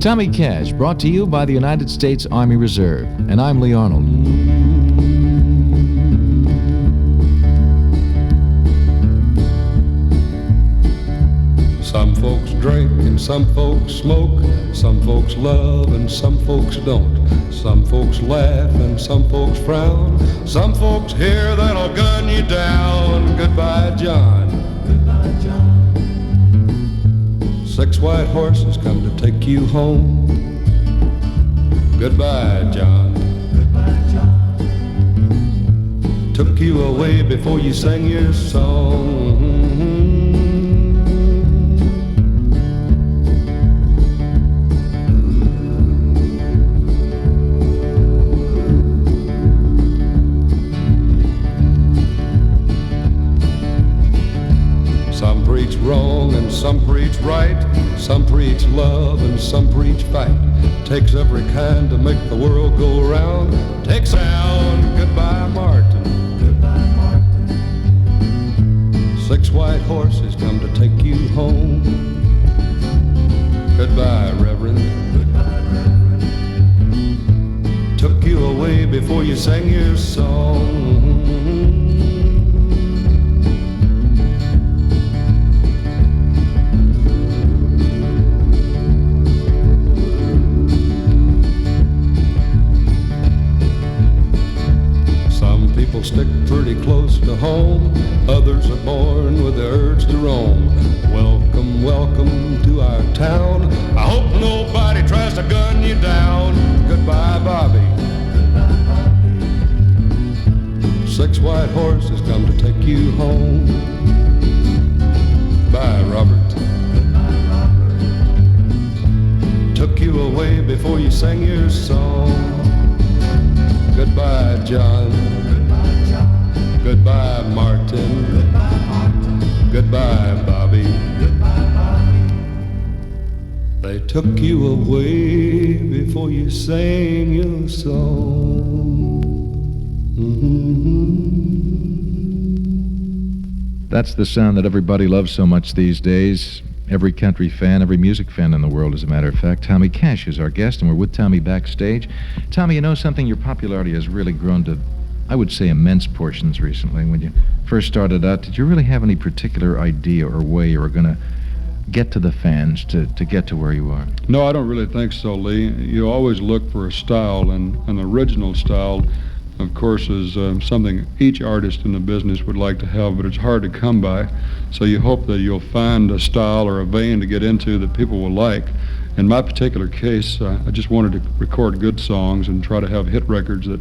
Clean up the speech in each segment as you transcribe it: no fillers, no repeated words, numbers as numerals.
Tommy Cash, brought to you by the United States Army Reserve. And I'm Lee Arnold. Some folks drink and some folks smoke. Some folks love and some folks don't. Some folks laugh and some folks frown. Some folks hear that'll gun you down. Goodbye, John. Goodbye, John. 6 white horses come to take you home. Goodbye, John. Goodbye, John. Took you away before you sang your song. Some preach wrong and some preach right. Some preach love and some preach fight. Takes every kind to make the world go round. Takes sound. Goodbye, Martin. Goodbye, Martin. 6 white horses come to take you home. Goodbye, Reverend. Goodbye, Reverend. Took you away before you sang your song. People stick pretty close to home. Others are born with the urge to roam. Welcome, welcome to our town. I hope nobody tries to gun you down. Goodbye, Bobby. Goodbye, Bobby. 6 white horses come to take you home. Bye, Robert. Goodbye, Robert. Took you away before you sang your song. Goodbye, John. Goodbye, Martin. Goodbye, Martin. Goodbye, Bobby. Goodbye, Bobby. They took you away before you sang your song. Mm-hmm. That's the sound that everybody loves so much these days. Every country fan, every music fan in the world, as a matter of fact. Tommy Cash is our guest, and we're with Tommy backstage. Tommy, you know something? Your popularity has really grown to, I would say, immense portions recently. When you first started out, did you really have any particular idea or way you were going to get to the fans to get to where you are? No, I don't really think so, Lee. You always look for a style, and an original style, of course, is something each artist in the business would like to have, but it's hard to come by. So you hope that you'll find a style or a vein to get into that people will like. In my particular case, I just wanted to record good songs and try to have hit records that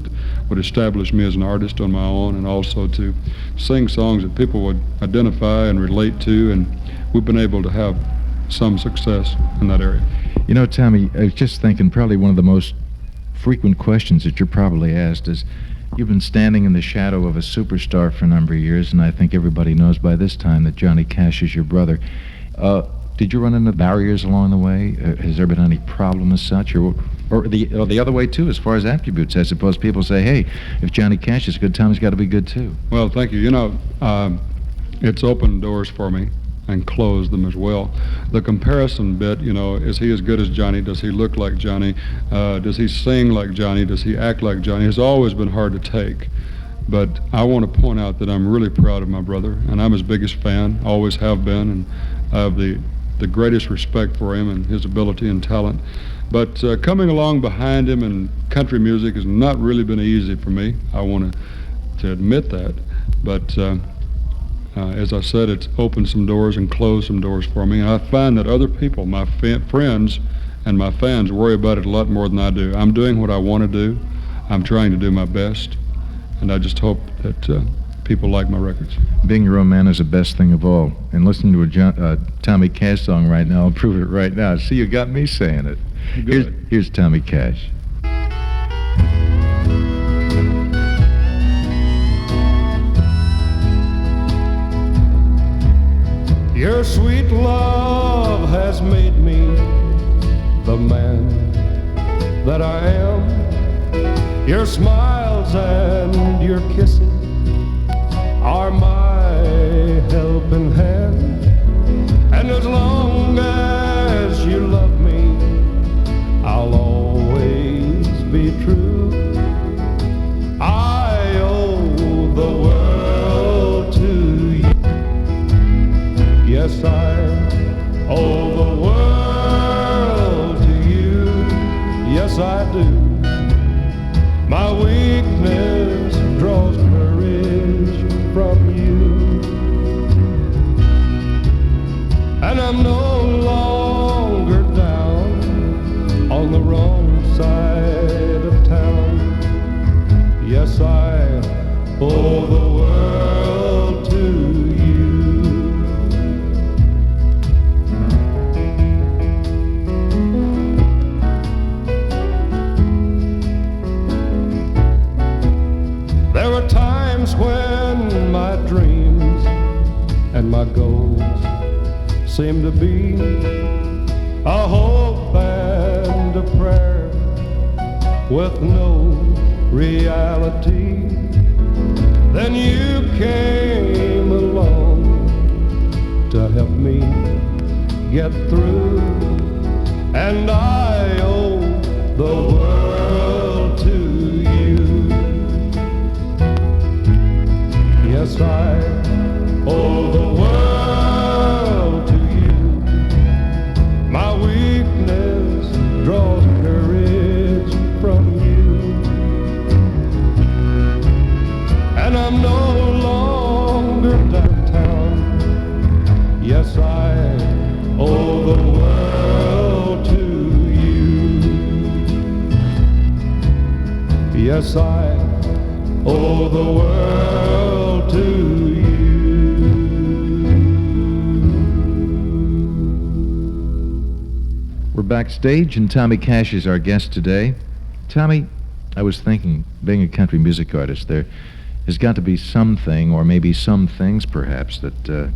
would establish me as an artist on my own, and also to sing songs that people would identify and relate to, and we've been able to have some success in that area. You know, Tommy, I was just thinking probably one of the most frequent questions that you're probably asked is, you've been standing in the shadow of a superstar for a number of years, and I think everybody knows by this time that Johnny Cash is your brother. Did you run into barriers along the way? Has there been any problem as such? Or the other way, too, as far as attributes? I suppose people say, hey, if Johnny Cash is good, Tommy's got to be good, too. Well, thank you. You know, it's opened doors for me and closed them as well. The comparison bit, you know, is he as good as Johnny? Does he look like Johnny? Does he sing like Johnny? Does he act like Johnny? It's always been hard to take. But I want to point out that I'm really proud of my brother, and I'm his biggest fan, always have been, and I have the greatest respect for him and his ability and talent. But coming along behind him in country music has not really been easy for me. I want to admit that. But as I said, it's opened some doors and closed some doors for me. And I find that other people, my friends and my fans, worry about it a lot more than I do. I'm doing what I want to do. I'm trying to do my best. And I just hope that people like my records. Being your own man is the best thing of all. And listening to a Tommy Cash song right now, I'll prove it right now. See, you got me saying it. Here's Tommy Cash. Your sweet love has made me the man that I am. Your smiles and your kisses are my helping hand. And as long as you love me, I'm no longer down on the wrong side of town. Yes, I owe the world to you. There were times when my dreams and my goals seemed to be a hope and a prayer with no reality. Then you came along to help me get through, and I owe the world to you. Yes, I owe the world to you. My weakness draws courage from you, and I'm no longer downtown. Yes, I owe the world to you. Yes, I owe the world to you. We're backstage, and Tommy Cash is our guest today. Tommy, I was thinking, being a country music artist, there has got to be something, or maybe some things perhaps, that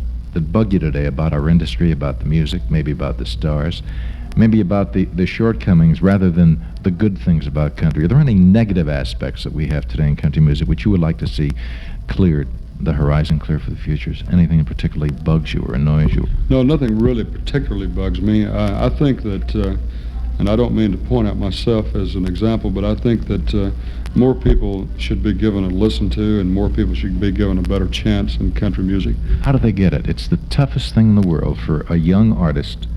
bug you today about our industry, about the music, maybe about the stars, maybe about the shortcomings rather than the good things about country. Are there any negative aspects that we have today in country music which you would like to see cleared, the horizon clear for the futures? Anything that particularly bugs you or annoys you? No, nothing really particularly bugs me. I think that, and I don't mean to point out myself as an example, but I think that more people should be given a listen to, and more people should be given a better chance in country music. How do they get it? It's the toughest thing in the world for a young artist,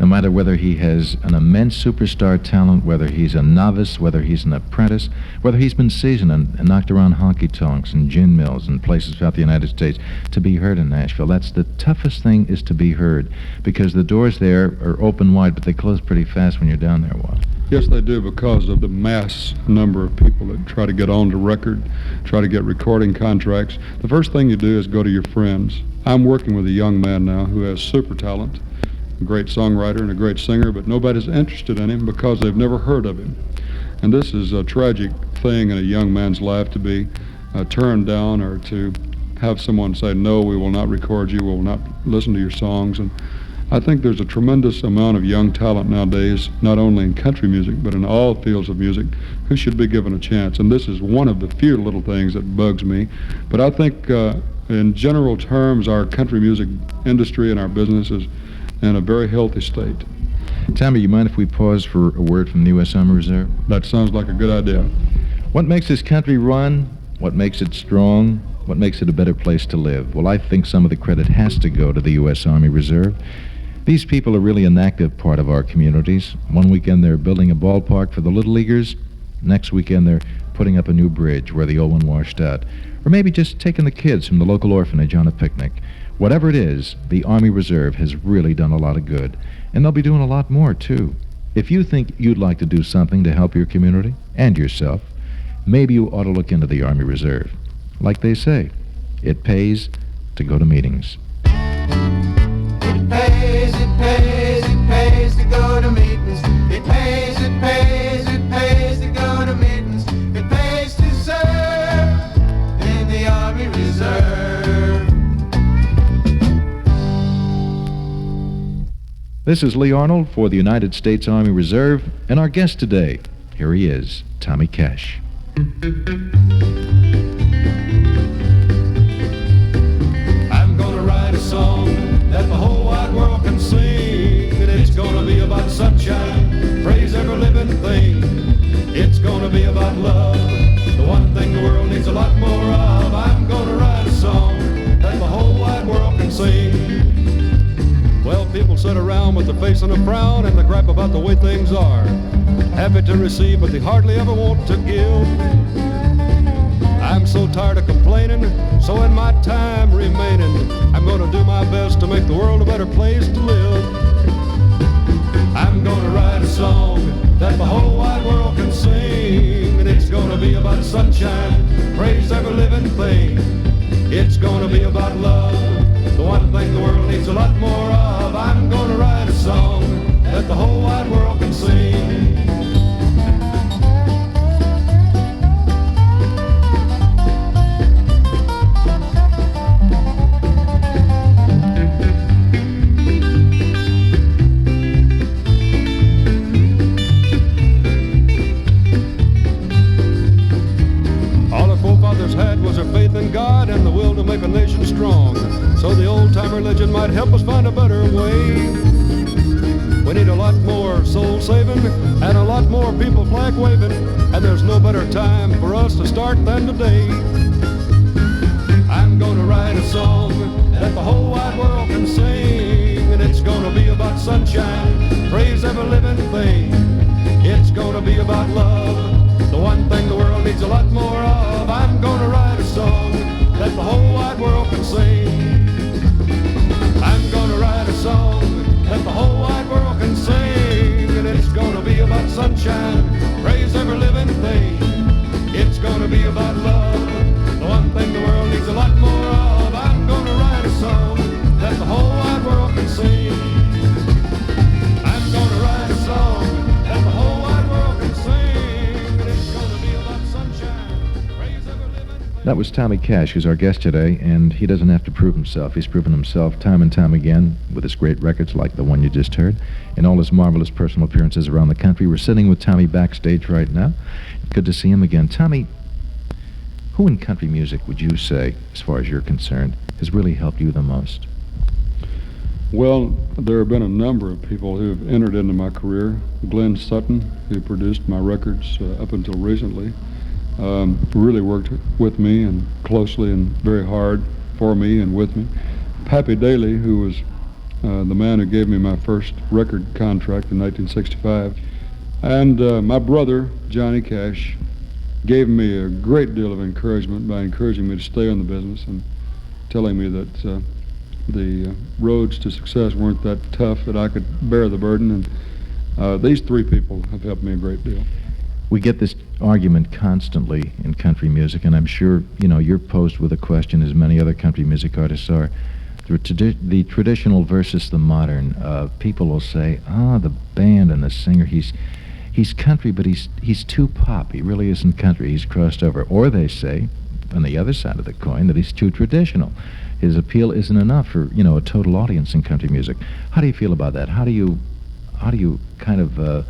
no matter whether he has an immense superstar talent, whether he's a novice, whether he's an apprentice, whether he's been seasoned and knocked around honky-tonks and gin mills and places throughout the United States, to be heard in Nashville. That's the toughest thing, is to be heard, because the doors there are open wide, but they close pretty fast when you're down there a while. Yes, they do, because of the mass number of people that try to get on to record, try to get recording contracts. The first thing you do is go to your friends. I'm working with a young man now who has super talent, a great songwriter and a great singer, but nobody's interested in him because they've never heard of him. And this is a tragic thing in a young man's life, to be turned down, or to have someone say, no, we will not record you, we will not listen to your songs. And I think there's a tremendous amount of young talent nowadays, not only in country music, but in all fields of music, who should be given a chance. And this is one of the few little things that bugs me. But I think in general terms, our country music industry and our business is in a very healthy state. Tommy, you mind if we pause for a word from the U.S. Army Reserve? That sounds like a good idea. What makes this country run? What makes it strong? What makes it a better place to live? Well, I think some of the credit has to go to the U.S. Army Reserve. These people are really an active part of our communities. One weekend they're building a ballpark for the Little Leaguers. Next weekend they're putting up a new bridge where the old one washed out. Or maybe just taking the kids from the local orphanage on a picnic. Whatever it is, the Army Reserve has really done a lot of good. And they'll be doing a lot more, too. If you think you'd like to do something to help your community and yourself, maybe you ought to look into the Army Reserve. Like they say, it pays to go to meetings. It pays to go to meetings. It pays to go to meetings. It pays to serve in the Army Reserve. This is Lee Arnold for the United States Army Reserve, and our guest today, here he is, Tommy Cash. I'm gonna write a song that the whole wide world can sing, and it's gonna be about sunshine, praise every living thing. It's gonna be about love, the one thing the world needs a lot more of. I'm gonna write a song that the whole wide world can sing. Well, people sit around with their face in a frown and they gripe about the way things are. Happy to receive, but they hardly ever want to give. I I'm so tired of complaining, so in my time remaining, I'm gonna do my best to make the world a better place to live. I'm gonna write a song that the whole wide world can sing, and it's gonna be about sunshine, praise every living thing. It's gonna be about love, the one thing the world needs a lot more of. I'm gonna write a song that the whole wide world can sing. Had was their faith in God and the will to make a nation strong, so the old-time religion might help us find a better way. We need a lot more soul saving and a lot more people flag waving, and there's no better time for us to start than today. I'm gonna write a song that the whole wide world can sing, and it's gonna be about sunshine, praise every living thing. It's gonna be about love, the one thing the world needs a lot more of. I'm gonna write a song that the whole wide world can sing. I'm gonna write a song that the whole wide world can sing, and it's gonna be about sunshine, praise every living thing. It's gonna be about love, the one thing the world needs a lot more of. I'm gonna write a song that the whole wide world can sing. I'm gonna write a song that the whole wide world can sing, and it's gonna be about sunshine, praise every living thing. That was Tommy Cash, who's our guest today, and he doesn't have to prove himself. He's proven himself time and time again with his great records like the one you just heard, and all his marvelous personal appearances around the country. We're sitting with Tommy backstage right now. Good to see him again. Tommy, who in country music would you say, as far as you're concerned, has really helped you the most? Well, there have been a number of people who have entered into my career. Glenn Sutton, who produced my records up until recently, really worked with me and closely and very hard for me and with me. Pappy Daly, who was the man who gave me my first record contract in 1965. And my brother, Johnny Cash, gave me a great deal of encouragement by encouraging me to stay in the business and telling me that the roads to success weren't that tough, that I could bear the burden. And these three people have helped me a great deal. We get this argument constantly in country music, and I'm sure, you're posed with a question, as many other country music artists are. The traditional versus the modern. People will say, the band and the singer, he's country, but he's too pop. He really isn't country. He's crossed over. Or they say, on the other side of the coin, that he's too traditional. His appeal isn't enough for, a total audience in country music. How do you feel about that? How do you kind of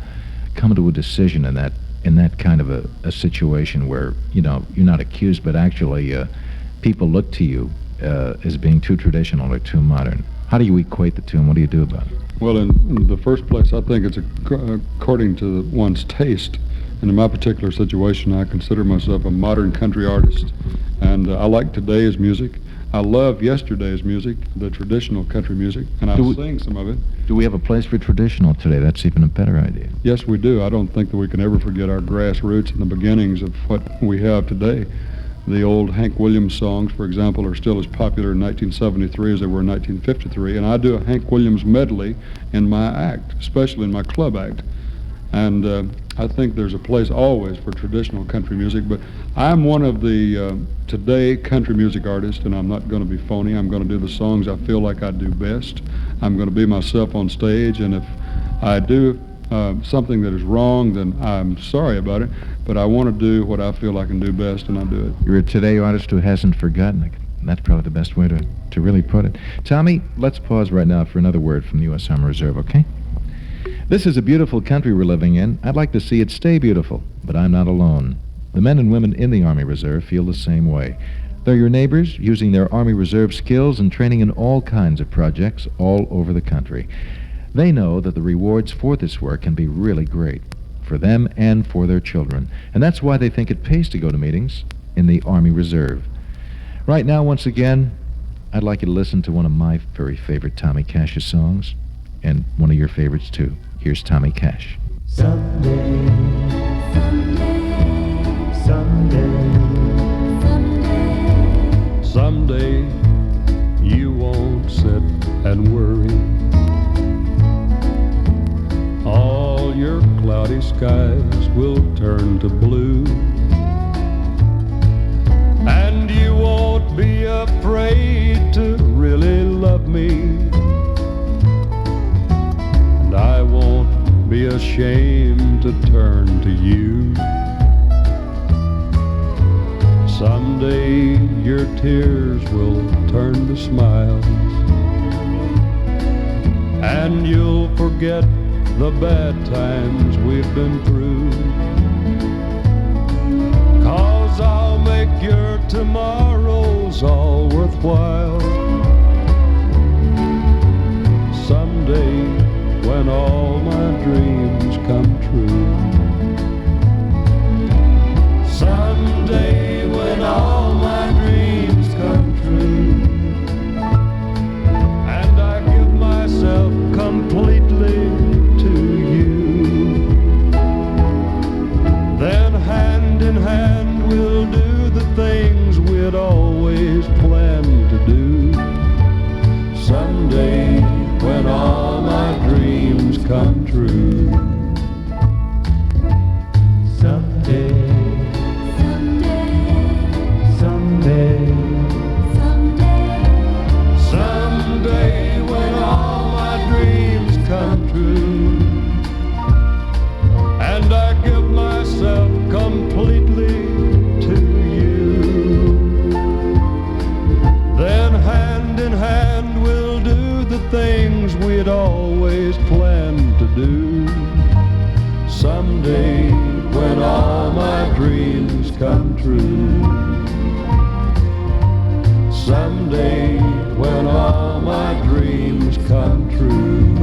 come to a decision in that kind of a situation where, you're not accused, but actually people look to you as being too traditional or too modern? How do you equate the two, and what do you do about it? Well, in the first place, I think it's according to one's taste. And in my particular situation, I consider myself a modern country artist. And I like today's music. I love yesterday's music, the traditional country music, and I sing some of it. Do we have a place for traditional today? That's even a better idea. Yes, we do. I don't think that we can ever forget our grassroots and the beginnings of what we have today. The old Hank Williams songs, for example, are still as popular in 1973 as they were in 1953, and I do a Hank Williams medley in my act, especially in my club act. And I think there's a place always for traditional country music, but I'm one of the today country music artists, and I'm not going to be phony. I'm going to do the songs I feel like I do best. I'm going to be myself on stage, and if I do something that is wrong, then I'm sorry about it, but I want to do what I feel I can do best, and I do it. You're a today artist who hasn't forgotten it. That's probably the best way to really put it. Tommy, let's pause right now for another word from the U.S. Army Reserve, okay? This is a beautiful country we're living in. I'd like to see it stay beautiful, but I'm not alone. The men and women in the Army Reserve feel the same way. They're your neighbors, using their Army Reserve skills and training in all kinds of projects all over the country. They know that the rewards for this work can be really great for them and for their children, and that's why they think it pays to go to meetings in the Army Reserve. Right now, once again, I'd like you to listen to one of my very favorite Tommy Cash's songs, and one of your favorites too. Here's Tommy Cash. Someday, someday, someday, Someday you won't sit and worry. All your cloudy skies will turn to blue, and you won't be afraid to really love me, and I won't be ashamed to turn to you. Someday your tears will turn to smiles, and you'll forget the bad times we've been through, 'cause I'll make your tomorrows all worthwhile. Someday when all my dreams come true. Someday when all my dreams come true, and I give myself completely to you, then hand in hand we'll do the things we'd always planned to do. Someday when all my dreams come true. Someday, someday, someday when all my dreams come true, and I give myself completely to you, then hand in hand we'll do the things we'd always planned to do. Someday when all my dreams come true. Someday when all my dreams come true.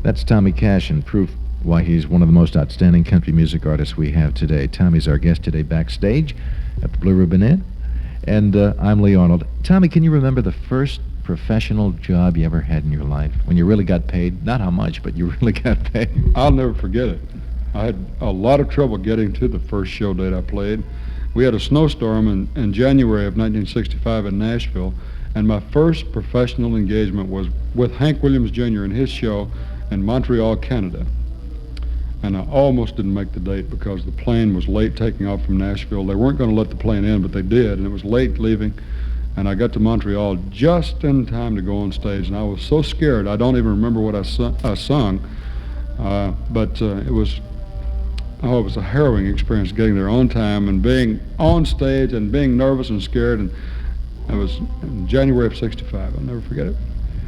That's Tommy Cash, and proof why he's one of the most outstanding country music artists we have today. Tommy's our guest today backstage at the Blue Ribbon Inn, and I'm Lee Arnold. Tommy, can you remember the first professional job you ever had in your life, when you really got paid? Not how much, but you really got paid. I'll never forget it. I had a lot of trouble getting to the first show date I played. We had a snowstorm in January of 1965 in Nashville, and my first professional engagement was with Hank Williams Jr. and his show in Montreal, Canada. And I almost didn't make the date because the plane was late taking off from Nashville. They weren't going to let the plane in, but they did, and it was late leaving. And I got to Montreal just in time to go on stage, and I was so scared I don't even remember what I sung. But it was a harrowing experience getting there on time and being on stage and being nervous and scared. And it was in January of '65. I'll never forget it.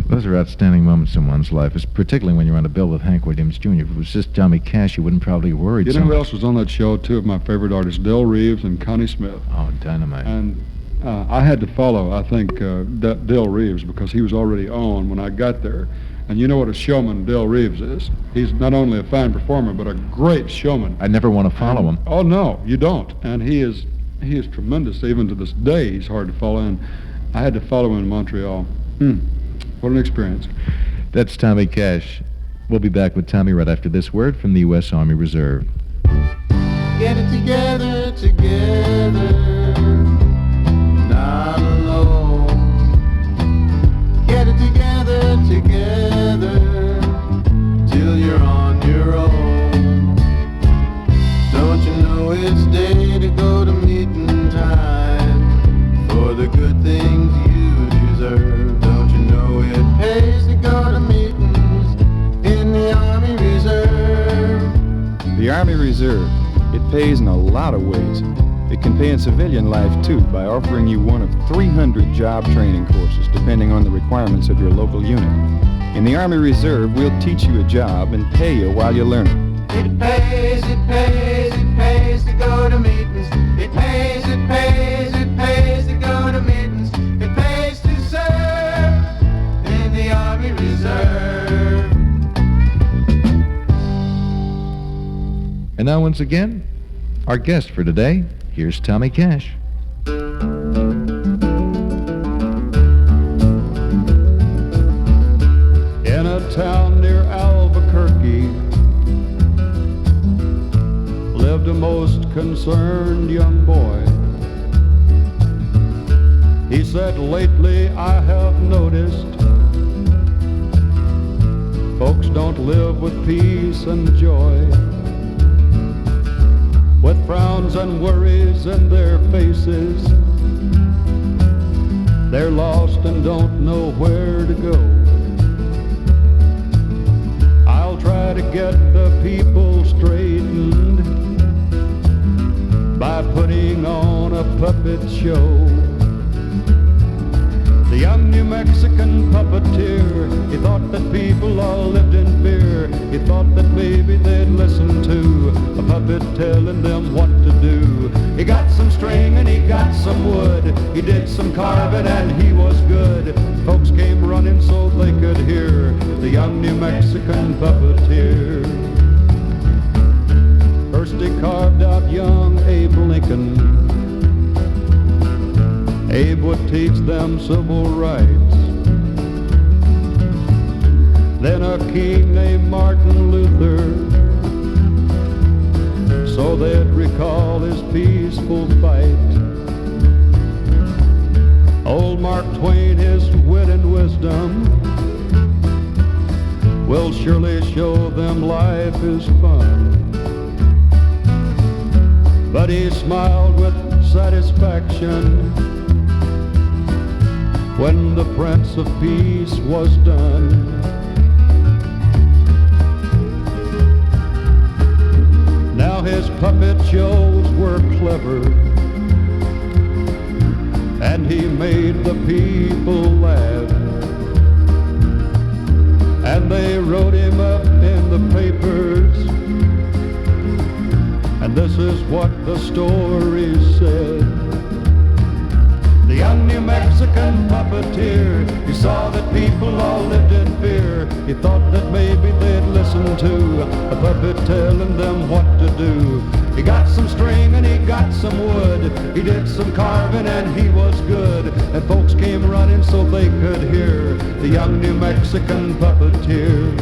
Those are outstanding moments in one's life, particularly when you're on a bill with Hank Williams Jr. If it was just Tommy Cash, you wouldn't probably worry. You know who else was on that show? Two of my favorite artists, Reeves and Connie Smith. Oh, dynamite. And I had to follow, I think, Del Reeves, because he was already on when I got there. And you know what a showman Del Reeves is. He's not only a fine performer, but a great showman. I never want to follow him. Oh, no, you don't. And he is tremendous. Even to this day, he's hard to follow. And I had to follow him in Montreal. What an experience. That's Tommy Cash. We'll be back with Tommy right after this word from the U.S. Army Reserve. Get it together, together, not alone. Get it together, together, till you're on your own. Don't you know it's day to go to meeting time for the good things you deserve? Don't you know it pays to go to meetings in the Army Reserve? The Army Reserve. It pays in a lot of ways. It can pay in civilian life, too, by offering you one of 300 job training courses, depending on the requirements of your local unit. In the Army Reserve, we'll teach you a job and pay you while you learn it. It pays, it pays, it pays to go to meetings. It pays, it pays, it pays to go to meetings. It pays to serve in the Army Reserve. And now, once again, our guest for today, here's Tommy Cash. In a town near Albuquerque lived a most concerned young boy. He said, lately I have noticed folks don't live with peace and joy, with frowns and worries in their faces. They're lost and don't know where to go. I'll try to get the people straightened by putting on a puppet show. The young New Mexican puppeteer, he thought that people all lived in fear. He thought that maybe they'd listen to a puppet telling them what to do. He got some string and he got some wood. He did some carving and he was good. Folks came running so they could hear the young New Mexican puppeteer. First he carved out young Abe Lincoln. Abe would teach them civil rights. Then a king named Martin Luther, so they'd recall his peaceful fight. Old Mark Twain, his wit and wisdom, will surely show them life is fun. But he smiled with satisfaction when the Prince of Peace was done. Now his puppet shows were clever, and he made the people laugh. And they wrote him up in the papers, and this is what the story said. The young New Mexican puppeteer, he saw that people all lived in fear. He thought that maybe they'd listen to a puppet telling them what to do. He got some string and he got some wood. He did some carving and he was good. And folks came running so they could hear the young New Mexican puppeteer.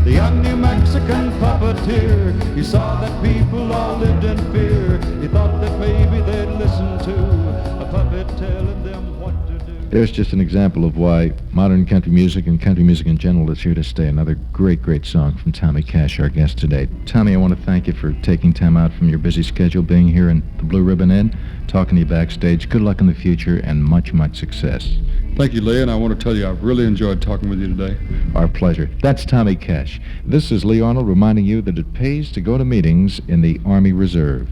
The young New Mexican puppeteer, he saw that people all lived in fear. He thought that maybe they'd listen to a puppet telling them what to do. There's just an example of why modern country music and country music in general is here to stay. Another great, great song from Tommy Cash, our guest today. Tommy, I want to thank you for taking time out from your busy schedule, being here in the Blue Ribbon Inn, talking to you backstage. Good luck in the future and much, much success. Thank you, Lee, and I want to tell you I've really enjoyed talking with you today. Our pleasure. That's Tommy Cash. This is Lee Arnold reminding you that it pays to go to meetings in the Army Reserve.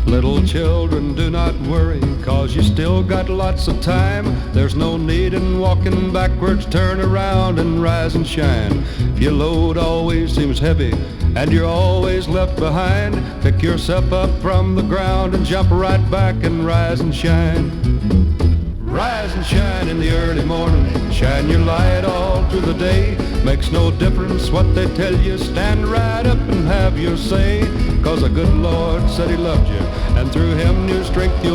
Little children, do not worry, 'cause you still got lots of time. There's no need in walking backwards, turn around and rise and shine. If your load always seems heavy and you're always left behind, pick yourself up from the ground and jump right back and rise and shine. Rise and shine in the early morning, shine your light all through the day. Makes no difference what they tell you, stand right up and have your say. 'Cause the good Lord said he loved you, and through him new strength you